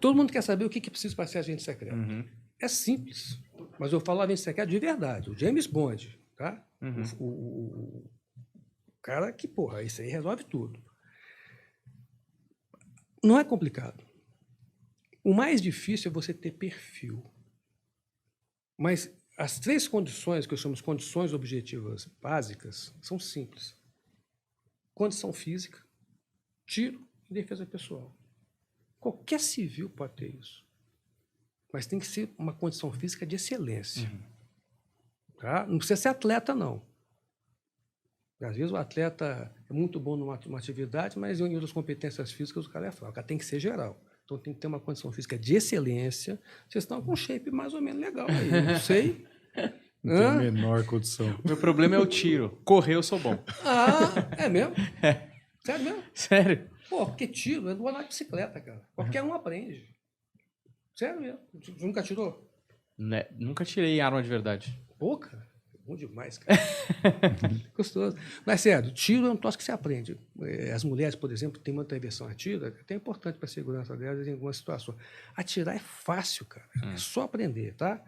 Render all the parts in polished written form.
Todo mundo quer saber o que precisa para ser agente secreto. É simples, mas eu falo agente secreto de verdade. O James Bond, tá? O cara que, porra, isso aí resolve tudo. Não é complicado. O mais difícil é você ter perfil. Mas as 3 condições, que eu chamo de condições objetivas básicas, são simples. Condição física, tiro e defesa pessoal. Qualquer civil pode ter isso. Mas tem que ser uma condição física de excelência. Tá? Não precisa ser atleta, não. Às vezes o atleta é muito bom numa atividade, mas em outras competências físicas o cara é fraco. O cara tem que ser geral. Então tem que ter uma condição física de excelência. Vocês estão com um shape mais ou menos legal aí. Eu não sei. Não tem a menor condição. Meu problema é o tiro. Correr eu sou bom. É mesmo? Sério mesmo? Sério? Pô, porque tiro é do andar de bicicleta, cara. Qualquer um aprende. Sério mesmo. Você nunca tirou? Né? Nunca tirei arma de verdade. Pô, cara. Bom demais, cara. Gostoso. Mas, sério, tiro é um troço que se aprende. As mulheres, por exemplo, têm muita aversão a tiro, é até importante para a segurança delas em algumas situações. Atirar é fácil, cara. É só aprender, tá?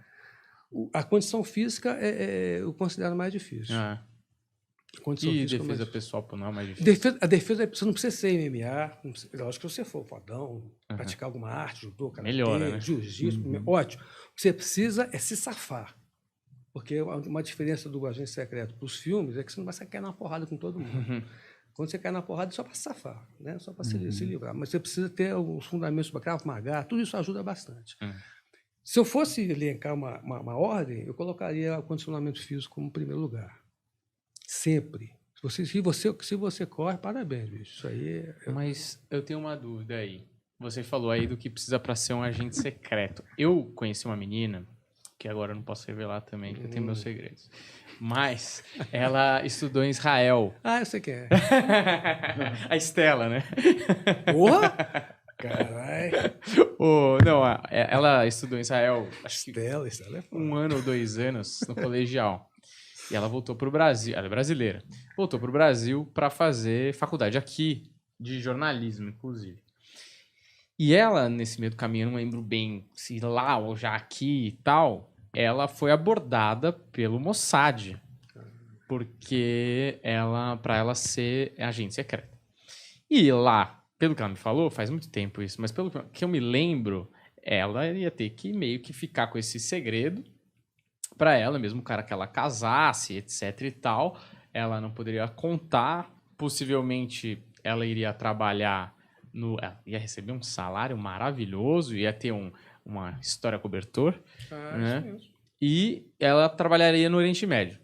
A condição física eu considero mais difícil. E defesa pessoal, não é mais difícil? A defesa, você não precisa ser MMA, lógico que você for fodão, praticar alguma arte, judô, karatê, jiu-jitsu, ótimo. O que você precisa é se safar. Porque uma diferença do agente secreto para os filmes é que você não vai cair na porrada com todo mundo. Quando você cai na porrada é só para se safar, né? Só para se livrar. Mas você precisa ter os fundamentos para Krav Maga, tudo isso ajuda bastante. Se eu fosse elencar uma ordem, eu colocaria o condicionamento físico como primeiro lugar. Sempre. Se você corre, parabéns, bicho. Isso aí Mas eu tenho uma dúvida aí. Você falou aí do que precisa para ser um agente secreto. Eu conheci uma menina, que agora eu não posso revelar também, que eu tenho meus segredos. Mas ela estudou em Israel. Eu sei quem é. A Estela, né? Porra! Caralho. Não, ela estudou em Israel, acho que Estela é foda. 1 ano ou 2 anos no colegial. E ela voltou para o Brasil, ela é brasileira, voltou para o Brasil para fazer faculdade aqui, de jornalismo, inclusive. E ela, nesse meio do caminho, eu não lembro bem se lá ou já aqui e tal, ela foi abordada pelo Mossad, porque para ela ser agente secreta. E lá, pelo que ela me falou, faz muito tempo isso, mas pelo que eu me lembro, ela ia ter que meio que ficar com esse segredo para ela, mesmo o cara que ela casasse, etc e tal, ela não poderia contar, possivelmente ela iria trabalhar ia receber um salário maravilhoso, ia ter uma história cobertor, né? E ela trabalharia no Oriente Médio.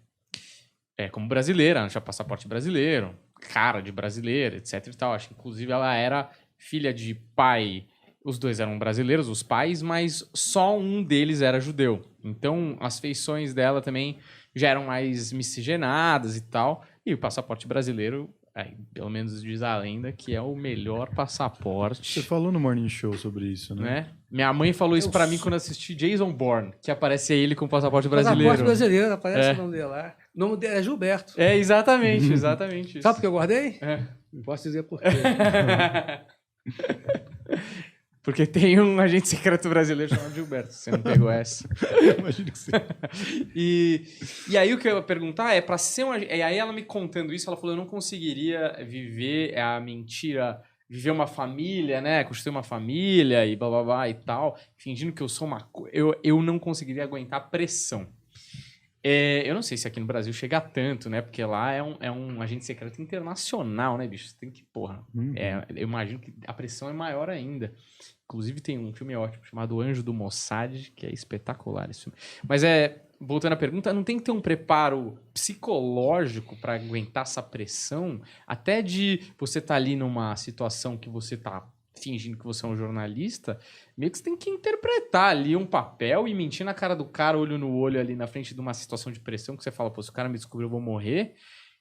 Como brasileira, ela tinha passaporte brasileiro, cara de brasileira, etc e tal. Acho que, inclusive, ela era filha de pai. Os dois eram brasileiros, os pais, mas só um deles era judeu. Então, as feições dela também já eram mais miscigenadas e tal. E o passaporte brasileiro, pelo menos diz a lenda, que é o melhor passaporte. Você falou no Morning Show sobre isso, né? Minha mãe falou isso pra mim quando assisti Jason Bourne, que aparece ele com o passaporte brasileiro. Passaporte brasileiro, aparece o nome dele lá. O nome dele é Gilberto. Exatamente isso. Sabe por que eu guardei? Não posso dizer por quê. Porque tem um agente secreto brasileiro chamado Gilberto. Você não pegou essa? Imagino que sim. E aí o que eu ia perguntar é, para ser E aí ela me contando isso, ela falou, eu não conseguiria viver a mentira, viver uma família, né? Construir uma família e blá blá blá e tal, fingindo que eu sou eu não conseguiria aguentar pressão. Eu não sei se aqui no Brasil chega a tanto, né? Porque lá é um agente secreto internacional, né, bicho? Você tem que, eu imagino que a pressão é maior ainda. Inclusive tem um filme ótimo chamado Anjo do Mossad, que é espetacular esse filme. Mas voltando à pergunta, não tem que ter um preparo psicológico para aguentar essa pressão? Até de você estar ali numa situação que você tá fingindo que você é um jornalista, meio que você tem que interpretar ali um papel e mentir na cara do cara, olho no olho ali na frente de uma situação de pressão que você fala, se o cara me descobrir eu vou morrer,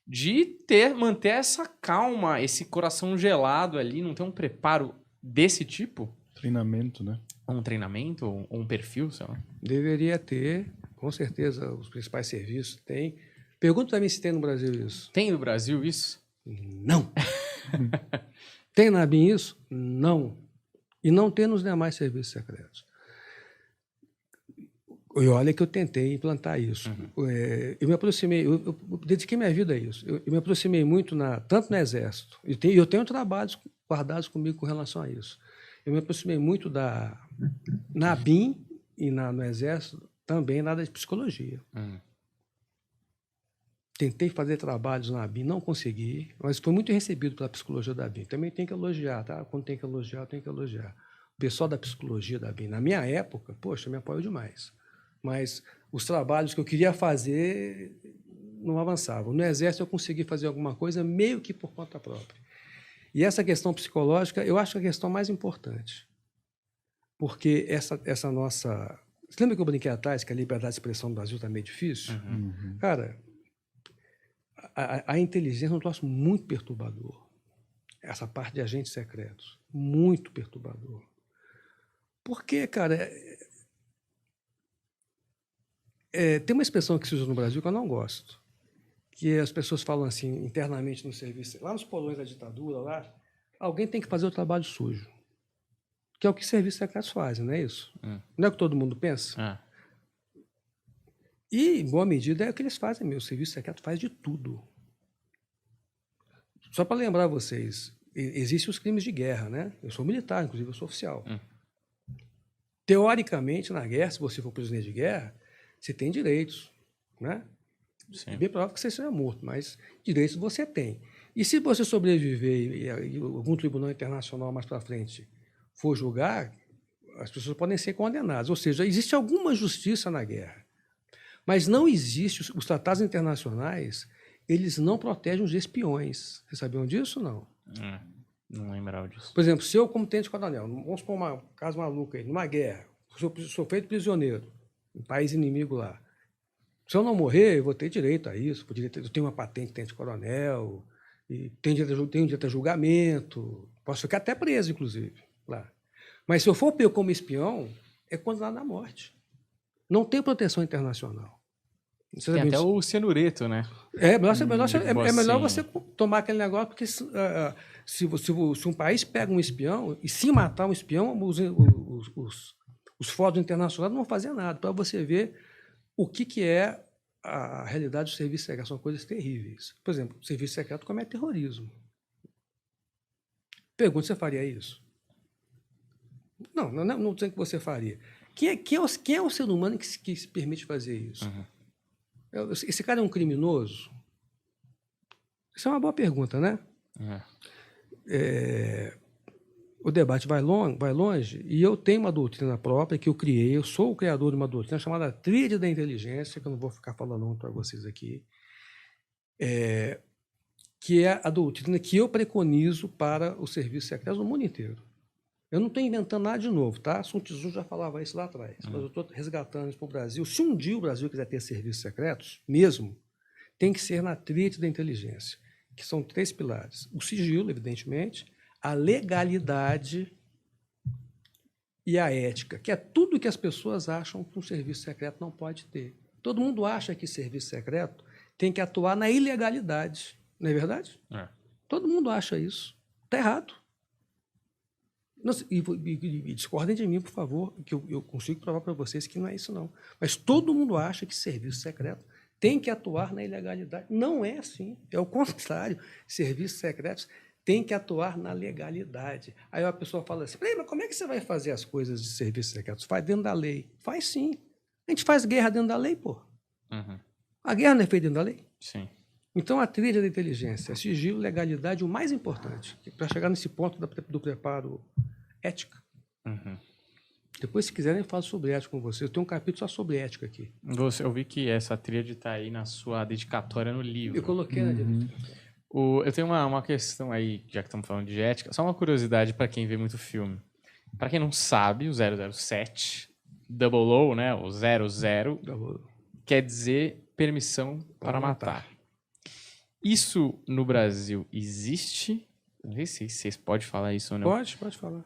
de manter essa calma, esse coração gelado ali, não ter um preparo desse tipo? Treinamento, né? Um treinamento ou um perfil, sei lá? Deveria ter, com certeza, os principais serviços tem. Pergunta para mim se tem no Brasil isso. Tem no Brasil isso? Não. Tem na ABIN isso? Não. E não ter nos demais serviços secretos. E olha que eu tentei implantar isso. Eu me aproximei, eu dediquei minha vida a isso. Eu me aproximei muito, tanto no Exército, e eu tenho trabalhos guardados comigo com relação a isso. Eu me aproximei muito na ABIN e no Exército, também na área de psicologia. Tentei fazer trabalhos na ABIN, não consegui, mas foi muito recebido pela psicologia da ABIN. Também tem que elogiar, tá? Quando tem que elogiar, tem que elogiar. O pessoal da psicologia da ABIN, na minha época, poxa, me apoiou demais. Mas os trabalhos que eu queria fazer não avançavam. No Exército eu consegui fazer alguma coisa meio que por conta própria. E essa questão psicológica, eu acho que é a questão mais importante. Porque essa nossa... Você lembra que eu brinquei atrás que a liberdade de expressão no Brasil está meio difícil? Cara, a inteligência é um troço muito perturbador. Essa parte de agentes secretos. Muito perturbador. Porque, cara... tem uma expressão que se usa no Brasil que eu não gosto, que as pessoas falam assim, internamente no serviço, lá nos porões da ditadura, lá, alguém tem que fazer o trabalho sujo, que é o que serviços secretos fazem, não é isso? Não é o que todo mundo pensa? E, em boa medida, é o que eles fazem mesmo. O serviço secreto faz de tudo. Só para lembrar vocês, existem os crimes de guerra, né? Eu sou militar, inclusive eu sou oficial. Teoricamente, na guerra, se você for prisioneiro de guerra, você tem direitos, né? É bem provável que você seja morto, mas direitos você tem. E se você sobreviver e algum tribunal internacional mais para frente for julgar, as pessoas podem ser condenadas. Ou seja, existe alguma justiça na guerra. Mas não existe, os tratados internacionais, eles não protegem os espiões. Vocês sabiam disso ou não? Não lembrava disso. Por exemplo, se eu, como tenente-coronel, vamos supor um caso maluco aí, numa guerra, sou feito prisioneiro, um país inimigo lá. Se eu não morrer, eu vou ter direito a isso. Eu tenho uma patente de tenente-coronel, e tenho direito a julgamento, posso ficar até preso, inclusive, lá. Mas se eu for pego como espião, é condenado à morte. Não tem proteção internacional. Tem até o cianureto, né? É melhor você tomar aquele negócio, porque se um país pega um espião, e se matar um espião, os fóruns internacionais não vão fazer nada, para você ver o que é a realidade do serviço secreto. São coisas terríveis. Por exemplo, o serviço secreto comete terrorismo. Pergunta, você faria isso? Não sei que você faria. Quem é o ser humano que se permite fazer isso? Esse cara é um criminoso? Isso é uma boa pergunta, né? O debate vai longe, e eu tenho uma doutrina própria que eu criei. Eu sou o criador de uma doutrina chamada Tríade da Inteligência, que eu não vou ficar falando para vocês aqui, que é a doutrina que eu preconizo para os serviços secretos no mundo inteiro. Eu não estou inventando nada de novo, tá? Sun Tzu já falava isso lá atrás, mas eu estou resgatando isso para o Brasil. Se um dia o Brasil quiser ter serviços secretos, mesmo, tem que ser na Tríade da Inteligência, que são 3 pilares. O sigilo, evidentemente, a legalidade e a ética, que é tudo que as pessoas acham que um serviço secreto não pode ter. Todo mundo acha que serviço secreto tem que atuar na ilegalidade, não é verdade? Todo mundo acha isso. Está errado. E discordem de mim, por favor, que eu consigo provar para vocês que não é isso, não. Mas todo mundo acha que serviço secreto tem que atuar na ilegalidade. Não é assim. É o contrário. Serviços secretos têm que atuar na legalidade. Aí a pessoa fala assim, mas como é que você vai fazer as coisas de serviços secretos? Faz dentro da lei. Faz sim. A gente faz guerra dentro da lei, pô. A guerra não é feita dentro da lei? Sim. Então, a tríade da inteligência, sigilo, legalidade, o mais importante, para chegar nesse ponto do preparo ética. Depois, se quiserem, eu falo sobre ética com vocês. Eu tenho um capítulo só sobre ética aqui. Eu vi que essa tríade está aí na sua dedicatória no livro. Eu coloquei na dedicatória. Eu tenho uma questão aí, já que estamos falando de ética, só uma curiosidade para quem vê muito filme. Para quem não sabe, o 007, Double O, né, o 00, quer dizer permissão para matar. Isso no Brasil existe? Não sei se vocês podem falar isso ou não. Pode falar.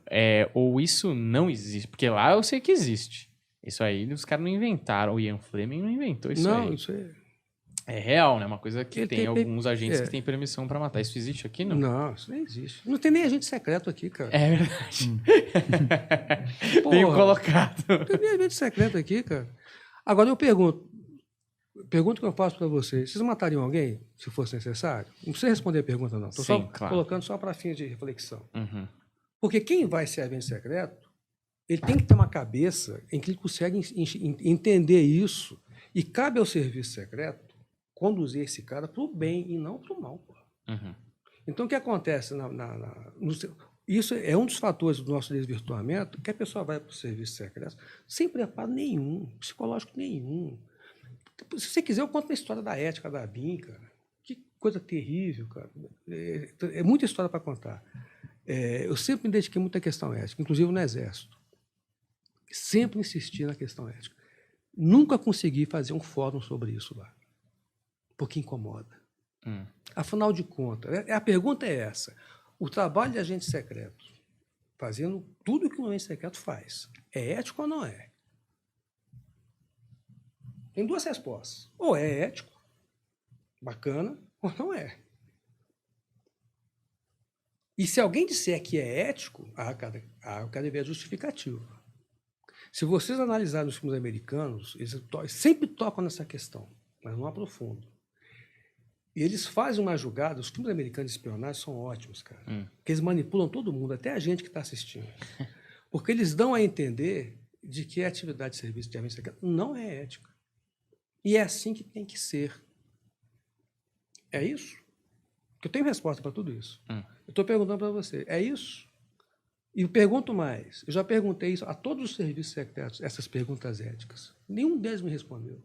Ou isso não existe? Porque lá eu sei que existe. Isso aí os caras não inventaram. O Ian Fleming não inventou isso aí. Não, isso é... É real, né? Uma coisa que Ele tem tem- alguns agentes é. que têm permissão pra matar. Isso existe aqui, não? Não, isso não existe. Não tem nem agente secreto aqui, cara. É verdade. Porra. Tenho colocado. Não tem nem agente secreto aqui, cara. Agora eu pergunto que eu faço para vocês. Vocês matariam alguém se fosse necessário? Não precisa responder a pergunta, não. Estou só Sim, claro. colocando só para fins de reflexão. Uhum. Porque quem vai ser agente secreto, ele tem que ter uma cabeça em que ele consegue entender isso e cabe ao serviço secreto conduzir esse cara para o bem e não para o mal. Pô. Uhum. Então, o que acontece? Isso é um dos fatores do nosso desvirtuamento, que a pessoa vai para o serviço secreto sem preparo nenhum, psicológico nenhum. Se você quiser, eu conto a história da ética da ABIN, cara. Que coisa terrível, cara. É muita história para contar. Eu sempre me dediquei muito à questão ética, inclusive no Exército. Sempre insisti na questão ética. Nunca consegui fazer um fórum sobre isso lá, porque incomoda. Afinal de contas, a pergunta é essa. O trabalho de agente secreto, fazendo tudo o que um agente secreto faz, é ético ou não é? Tem duas respostas. Ou é ético, bacana, ou não é. E se alguém disser que é ético, eu quero ver a justificativa. Se vocês analisarem os filmes americanos, eles sempre tocam nessa questão, mas não aprofundam. E eles fazem uma jogada, os filmes americanos de espionagem são ótimos, cara. Porque eles manipulam todo mundo, até a gente que está assistindo. Porque eles dão a entender de que a atividade de serviço de agente secreto não é ética. E é assim que tem que ser. É isso? Porque eu tenho resposta para tudo isso. Eu estou perguntando para você, é isso? E eu pergunto mais, eu já perguntei isso a todos os serviços secretos, essas perguntas éticas. Nenhum deles me respondeu.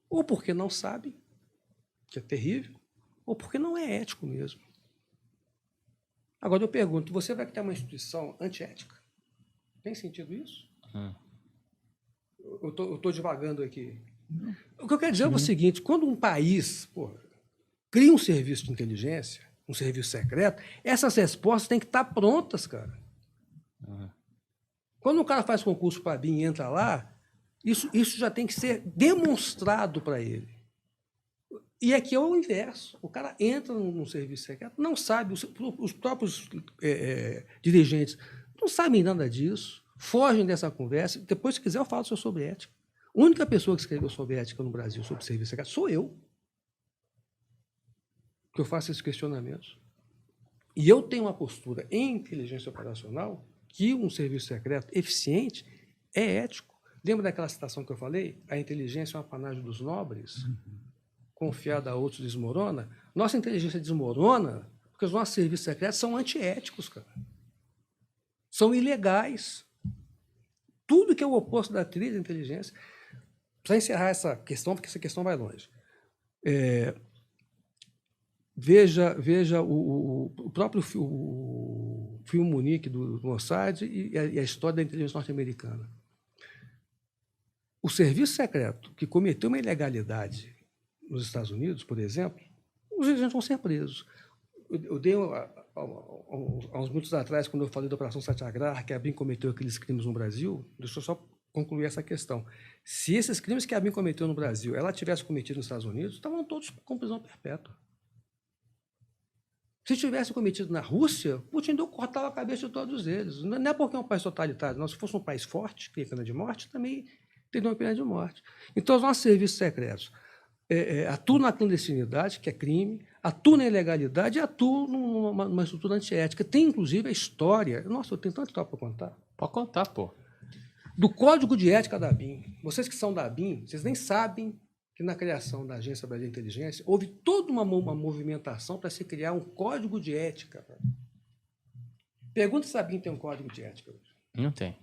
Ou porque não sabe, que é terrível, ou porque não é ético mesmo. Agora eu pergunto, você vai criar uma instituição antiética? Tem sentido isso? Eu estou divagando aqui. O que eu quero dizer é o seguinte, quando um país cria um serviço de inteligência, um serviço secreto, essas respostas têm que estar prontas, cara. Quando o cara faz concurso para a BIM e entra lá, isso já tem que ser demonstrado para ele. E aqui é o inverso. O cara entra num serviço secreto, não sabe, os próprios dirigentes não sabem nada disso, fogem dessa conversa. Depois, se quiser, eu falo sobre ética. A única pessoa que escreveu sobre ética no Brasil, sobre serviço secreto, sou eu. Que eu faço esses questionamentos. E eu tenho uma postura em inteligência operacional que um serviço secreto eficiente é ético. Lembra daquela citação que eu falei? A inteligência é uma apanágio dos nobres, confiada a outros desmorona. Nossa inteligência desmorona porque os nossos serviços secretos são antiéticos, cara. São ilegais. Tudo que é o oposto da trilha da inteligência. Para encerrar essa questão, porque essa questão vai longe. Veja o próprio filme Munique do Mossad e a história da inteligência norte-americana. O serviço secreto que cometeu uma ilegalidade nos Estados Unidos, por exemplo, os agentes vão ser presos. Eu dei, há uns minutos atrás, quando eu falei da Operação Satyagraha, que a ABIN cometeu aqueles crimes no Brasil, deixa eu só concluir essa questão. Se esses crimes que a ABIN cometeu no Brasil, ela tivesse cometido nos Estados Unidos, estavam todos com prisão perpétua. Se tivesse cometido na Rússia, Putin cortava a cabeça de todos eles. Não é porque é um país totalitário, não. Se fosse um país forte, que tem pena de morte, também teria uma pena de morte. Então, os nossos serviços secretos atuam na clandestinidade, que é crime, atuam na ilegalidade e atuam numa estrutura antiética. Tem, inclusive, a história. Nossa, eu tenho tanta história para contar. Pode contar, pô. Do Código de Ética da ABIN. Vocês que são da ABIN, vocês nem sabem que na criação da Agência Brasileira de Inteligência houve toda uma movimentação para se criar um código de ética. Pergunta se a ABIN tem um código de ética hoje. Não tem.